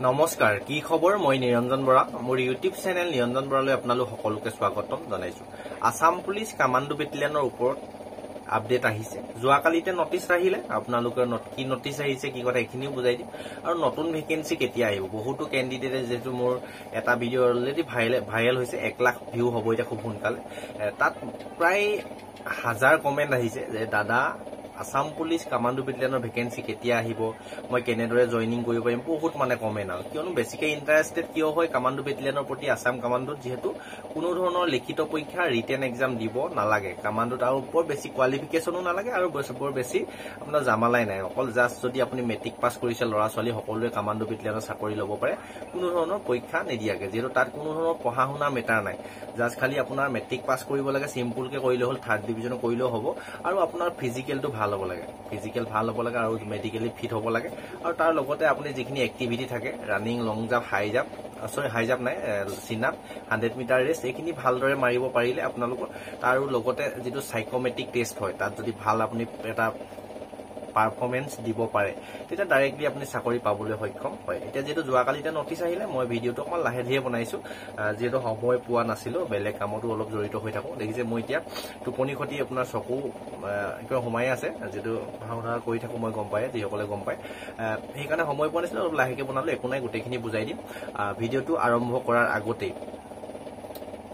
নমস্কাৰ কি খবৰ মই নিৰঞ্জন বৰা মোৰ ইউটিউব চেনেল নিৰঞ্জন বৰালৈ আপোনালোক সকলোকে স্বাগতম জনাইছো আসাম পুলিচ কমান্ডো বেটেলিয়নৰ ওপৰত আপডেট আহিছে যোৱাকালিতে নটিচ আহিলে আপোনালোকৰ কি নটিচ আহিছে কি কথা এখিনিও বুজাই দিম আৰু নতুন ভেকেন্সি কেতিয়া আহিব বহুতো ক্যান্ডিডেটে যেটো মোৰ এটা ভিডিও অলৰেডি ভাইৰাল হৈছে 1 লাখ ভিউ হ'ব এটা খুব সোনকালে তাত প্ৰায় 1000 কমেন্ট আহিছে যে দাদা আসাম পুলিচ কমান্ডো বেটেলিয়নৰ ভেকেন্সি কেতিয়া আহিব মই কেনেদৰে জয়েনিং কৰিব পাৰিম বহুত মানে কমেন্ট আৰু কিয়নো বেছিকে ইন্টাৰেস্টেড কিয় হয় কমান্ডো বেটেলিয়নৰ প্ৰতি আসাম কমান্ডোত যেহেতু কোনো ধৰণৰ লিখিত পৰীক্ষা ৰিটেন এক্সাম দিব নালাগে কমান্ডোত আৰু ওপৰ বেছি কোৱালিফিকেশনো নালাগে আৰু বৰ বেছি আপোনাৰ জামালাই নাই অকল জাস্ট যদি আপুনি মেট্ৰিক পাস কৰিছে লৰা ছোৱালী সকলোৱে কমান্ডো বেটেলিয়নৰ চাকৰি ল'ব পাৰে কোনো ধৰণৰ পৰীক্ষা নিদিয়াকে যেহেতু তাত কোনো ধৰণৰ পঢ়া শুনা মেটাৰ নাই জাস্ট খালি আপোনাৰ মেট্ৰিক পাস কৰিব লাগে সিম্পল কে কৰিলে হ'ল 3rd ডিভিজন কৰিলেও হ'ব আৰু আপোনাৰ ফিজিক্যালটো ভাল হ'ব লাগে ফিজিক্যাল ভাল হ'ব লাগে আৰু মেডিকেলি ফিট হ'ব লাগে আৰু তাৰ লগতে আপুনি যিখিনি এক্টিভিটি থাকে ৰানিং লং জাম্প হাই জাম্প নাই সিন আপ 100 মিটাৰ ৰেস এইখিনি ভালদৰে মাৰিব পাৰিলে আপোনালোকৰ তাৰ লগতে যেটো সাইকোমেট্ৰিক টেষ্ট হয় তাত যদি ভাল আপুনি এটা পাৰফৰমেন্স দিব পাৰে তেতিয়া ডাইৰেক্টলি আপুনি চাকৰি পাবলৈ সক্ষম হয় এতিয়া যেটো যোৱাকালিতে নটিচ আহিলে মই ভিডিওটো অকমান লাহে ধীৰে বনাইছো যেটো সময় পোৱা নাছিলো বেলেগ কামতো অলপ জড়িত হৈ থাকো দেখিছে মই এতিয়া টোপনি খতি আপোনাৰ চকু কিবা সোমাই আছে যেটো ভাওনা কৰি থাকো মই গম পায় যিসকলে গম পায় সেইকাৰণে সময় পোৱা নাছিল অলপ লাহেকে বনালো একো নাই গোটেইখিনি বুজাই দিম ভিডিওটো আৰম্ভ কৰাৰ আগতে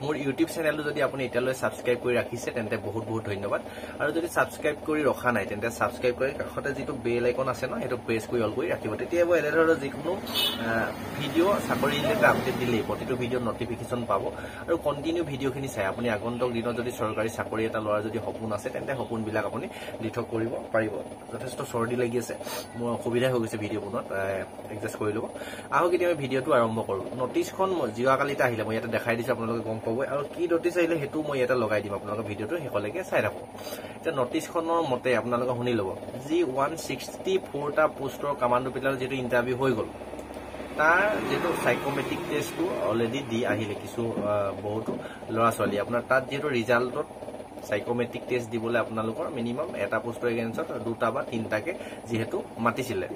মোৰ ইউটিউব চেনেলটো যদি আপুনি এতিয়ালৈ সাবস্ক্ৰাইব কৰি ৰাখিছে তেন্তে বহুত বহুত ধন্যবাদ আৰু যদি সাবস্ক্ৰাইব কৰি ৰখা নাই তেন্তে সাবস্ক্ৰাইব কৰি কাষতে যেটো বেল আইকন আছে ন হেটো প্ৰেছ কৰি অল কৰি ৰাখিব তেতিয়া মই এনে ধৰণৰ যিকোনো ভিডিও চাকৰি ৰিলেটেড আপডেট দিলে প্ৰতিটো ভিডিও নটিফিকেশন পাব আৰু কন্টিনিউ ভিডিওখিনি চাই আপুনি আগন্তুক দিনত যদি চৰকাৰী চাকৰি এটা লোৱাৰ যদি সপোন আছে তেন্তে সপোনবিলাক আপুনি দিঠক কৰিব পাৰিব যথেষ্ট চৰ্দি লাগি আছে মোৰ অসুবিধা হৈ গৈছে ভিডিও বনোৱাত এডজাস্ট কৰি লব আহক এতিয়া আমি ভিডিওটো আৰম্ভ কৰো নটিচখন যোৱাকালিতে আহিলে মই এটা দেখাই দিছো আপোনালোকে গম পাব আৰু কি নটিচ আহিলে হেতু মই এটা লগাই দিম আপোনালোকৰ ভিডিওটো হেকলৈকে চাই ৰাখো এটা নটিচখনৰ মতে আপোনালোকে শুনি লব জি 164 টা পোষ্টৰ কমান্ডো বেটেলিয়নৰ যেটো ইন্টাৰভিউ হৈ গল তাৰ যেটো সাইকোমেট্ৰিক টেষ্টটো অলৰেডি দি আহিলে কিছু বহুত লৰা ছোৱালী আপোনাৰ তাত যেটো ৰিজাল্টত সাইকোমেট্ৰিক টেষ্ট দিবলৈ আপোনালোকৰ মিনিমাম এটা পোষ্টৰ এগেইনষ্টত দুটা বা তিনটাকে যেহেতু মাতিছিলে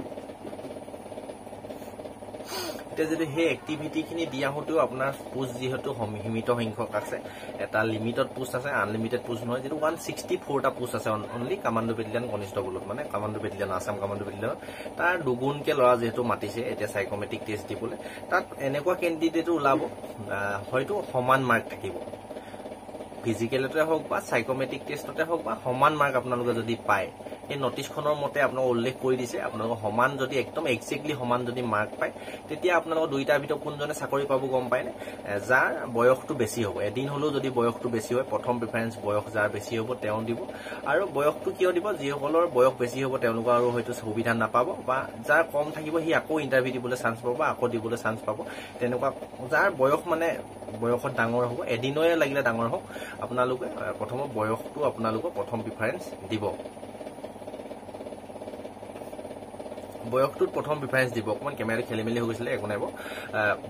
যদি হে এক্টিভিটি খিনি দিয়া হতেও আপোনাৰ পোষ্ট যেহেতু সীমিত সংখ্যক আছে এটা লিমিটেড পোষ্ট আছে আনলিমিটেড পোষ্ট নহয় যেটো 164 টা পোষ্ট আছে অনলি কমান্ডো বেটেলিয়ন কনিষ্টেবলত মানে commando battalion Assam commando battalion তাৰ দুগুণকে লৰা যেহেতু মাতিছে এতিয়া সাইকোমেট্ৰিক টেষ্ট দিবলৈ তাত এনেকুৱা ক্যান্ডিডেট ওলাব হয়তো সমান মাৰ্ক থাকিব ফিজিক্যালতে হোক বা সাইকোমেট্ৰিক টেষ্টতে হোক বা সমান মাৰ্ক আপোনালোকে যদি পায় এই নটিচখনৰ মতে আপোনাক উল্লেখ কৰি দিছে আপোনালোক সমান যদি একদম এক্সাক্টলি সমান যদি মাৰ্ক পায় তেতিয়া আপোনালোক দুইটাৰ ভিতৰত কোনজনে চাকৰি পাব গম পায় নে যাৰ বয়সটো বেছি হ'ব এদিন হলেও যদি বয়সটো বেছি হয় প্ৰথম প্ৰিফাৰেন্স বয়স যাৰ বেছি হ'ব তেওঁ দিব আৰু বয়সটো কিয় দিব যিসকলৰ বয়স বেছি হ'ব তেওঁলোকৰ আৰু হয়তো সুবিধা নাপাব বা যাৰ কম থাকিব হি আকৌ ইন্টাৰভিউ দিবলৈ চান্স পাব বা আকৌ দিবলৈ চান্স পাব তেনেকুৱা যাৰ বয়স মানে বয়সত ডাঙৰ হ'ব এদিনয়ে লাগিলে ডাঙৰ হ'ব আপোনালোকে প্ৰথম বয়সটো আপোনালোকৰ প্ৰথম প্ৰিফাৰেন্স দিব বয়সটোত প্ৰথম প্ৰিফাৰেন্স দিব অকমান ক্যামেৰা খেলিমেলি হৈ গৈছিল একো নাইব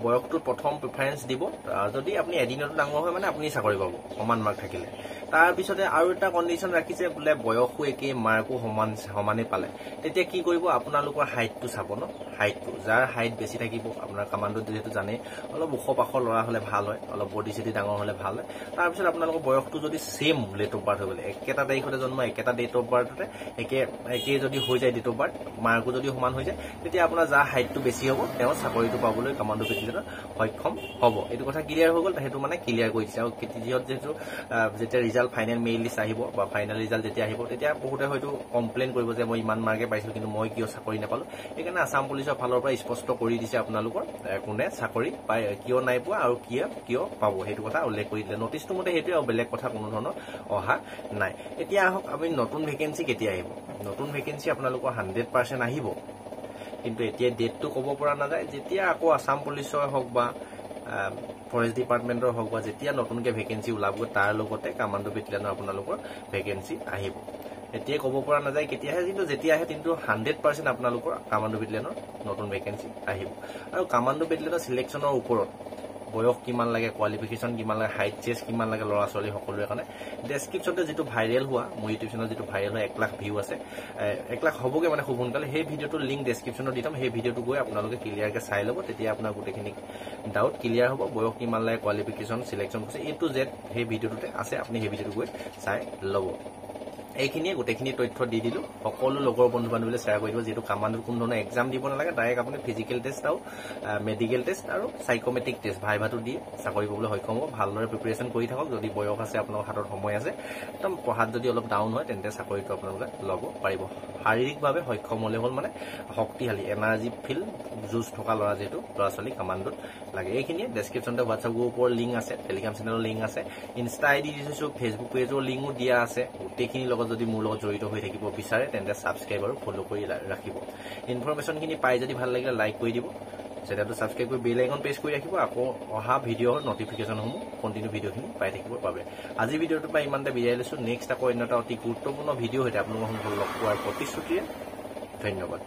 বয়সটোত প্ৰথম প্ৰিফাৰেন্স দিব যদি আপুনি এদিনতো ডাঙৰ হয় মানে আপুনি চাকৰি পাব সমান মাৰ্ক থাকিলে তাৰ পিছতে আৰু এটা কন্ডিশন ৰাখিছে বোলে বয়সও একে মাৰ্কও সমানে পালে তেতিয়া কি কৰিব আপোনালোকৰ হাইটটো চাব ন হাইটটো যাৰ হাইট বেছি থাকিব আপোনাৰ কমান্ডোত যেহেতু জানে অলপ ওখ পাখ লৰা হলে ভাল হয় অলপ বডি সিটি ডাঙৰ হলে ভাল হয় তাৰ পিছত আপোনালোকৰ বয়সটো যদি সেম ডেট অফ বাৰ্থ হৈ গলে একেটা তাৰিখতে জন্ম একেটা ডেট অফ বাৰ্থতে একে যদি হৈ যায় ডেট অফ বাৰ্থ মাৰ্কো যদি সমান হৈ যায় তেতিয়া আপোনাৰ যাৰ হাইটটো বেছি হ'ব তেওঁ চাকৰিটো পাবলৈ কমান্ডো বেটেলিয়নত সক্ষম হ'ব এইটো কথা ক্লিয়াৰ হৈ গল হেতু মানে ক্লিয়াৰ কৰি দিছে আৰু যেহেতু যেতিয়া ৰিজাল্ট ফাইনেল মেইল লিষ্ট আহিব বা ফাইনেল ৰিজাল্ট যেতিয়া আহিব তেতিয়া বহুতে হয়তো কমপ্লেইন কৰিব যে মই ইমান মাৰ্কে পাইছো কিন্তু মই কিয় চাকৰি নাপালো এইকাৰণে আসাম পুলিচৰ ফালৰ পৰা স্পষ্ট কৰি দিছে আপোনালোকৰ কোনে চাকৰি পায় কিয় নাই পোৱা আৰু কিয় পাব হেতু কথা উল্লেখ কৰি দিলে নটিচটো মতে হেতুৱে আৰু বেলেগ কথা কোনো ধৰণৰ অহা নাই এতিয়া আহক আমি নতুন ভেকেন্সি কেতিয়া আহিব নতুন ভেকেন্সি আপোনালোকৰ 100% আহিব কিন্তু এতিয়া ডেটটো ক'ব পৰা নাযায় যেতিয়া আকৌ আসাম পুলিচৰ হওক বা ফৰেষ্ট ডিপাৰ্টমেন্টৰ হওক বা যেতিয়া নতুনকে ভেকেন্সি ওলাব তাৰ লগতে কমান্ডো বেটেলিয়নৰ আপোনালোকৰ ভেকেন্সি আহিব এতিয়া ক'ব পৰা নাযায় কেতিয়া আহে কিন্তু যেতিয়া আহে কিন্তু 100% আপোনালোকৰ কমান্ডো বেটেলিয়নৰ নতুন ভেকেন্সি আহিব আৰু কমান্ডো বেটেলিয়নৰ সিলেকশনৰ ওপৰত বয়স কিমান লাগে, কোৱালিফিকেশ্যন কিমান লাগে, হাইট চেষ্ট কিমান লাগে ল'ৰা ছোৱালী সকলোৰে কাৰণে। ডেছক্ৰিপশ্যনতে যিটো ভাইৰেল হোৱা মোৰ ইউটিউব চেনেলত যিটো ভাইৰেল হোৱা 1 লাখ ভিউ আছে, 1 লাখ হ'বগৈ মানে খুব সোনকালে, সেই ভিডিঅ'টোৰ লিংক ডেছক্ৰিপশ্যনত দি থ'ম। সেই ভিডিঅ'টো গৈ আপোনালোকে ক্লিয়াৰকৈ চাই ল'ব, তেতিয়া আপোনাৰ গোটেইখিনি ডাউট ক্লিয়াৰ হ'ব। বয়স কিমান লাগে, কোৱালিফিকেশ্যন, চিলেকশ্যন হৈছে A to Z সেই ভিডিঅ'টোতে আছে, আপুনি সেই ভিডিঅ'টো গৈ চাই ল'ব। এইখিনিয়ে গোটেইখিনি তথ্য দি দিলোঁ। সকলো লগৰ বন্ধু বান্ধৱীলৈ শ্বেয়াৰ কৰি দিব। যিহেতু কামাণ্ডত কোনো ধৰণৰ এক্সাম দিব নালাগে, ডাইৰেক্ট আপুনি ফিজিকেল টেষ্ট আৰু মেডিকেল টেষ্ট আৰু চাইক'মেট্ৰিক টেষ্ট ভাইভাটো দি চাকৰি পাবলৈ সক্ষম হ'ব। ভালদৰে প্ৰিপেৰেশ্যন কৰি থাকক। যদি বয়স আছে, আপোনালোকৰ হাতত সময় আছে, একদম পঢ়াত যদি অলপ ডাউন হয়, তেন্তে চাকৰিটো আপোনালোকে ল'ব পাৰিব। শাৰীৰিকভাৱে সক্ষম হ'লে হ'ল, মানে শক্তিশালী এনাৰ্জি ফিল যুঁজ থকা ল'ৰা, যিহেতু ল'ৰা ছোৱালী কামাণ্ডত লাগে। এইখিনিয়ে ডেছক্ৰিপশ্যনতে হোৱাটছআপ গ্ৰুপৰ লিংক আছে, টেলিগ্ৰাম চেনেলৰ লিংক আছে, ইনষ্টা ID দি দিছোঁ, ফেচবুক পেজৰ লিংকো দিয়া আছে। গোটেইখিনিৰ লগত যদি মোৰ লগত জড়িত হৈ থাকিব বিচাৰে, তেন্তে ছাবস্ক্ৰাইব আৰু ফ'ল' কৰি ৰাখিব। ইনফৰমেশ্যনখিনি পাই যদি ভাল লাগিলে লাইক কৰি দিব, চেনেলটো ছাবস্ক্ৰাইব কৰি বেল আইকন প্ৰেছ কৰি ৰাখিব। আকৌ অহা ভিডিঅ'ৰ নটিফিকেশ্যনসমূহ কণ্টিনিউ ভিডিঅ'খিনি পাই থাকিবৰ বাবে। আজি ভিডিঅ'টোৰ পৰা ইমানতে বিদায় লৈছোঁ। নেক্সট আকৌ অন্য এটা অতি গুৰুত্বপূৰ্ণ ভিডিঅ' সৈতে আপোনালোকৰ লগ পোৱাৰ প্ৰতিশ্ৰুতিৰে ধন্যবাদ।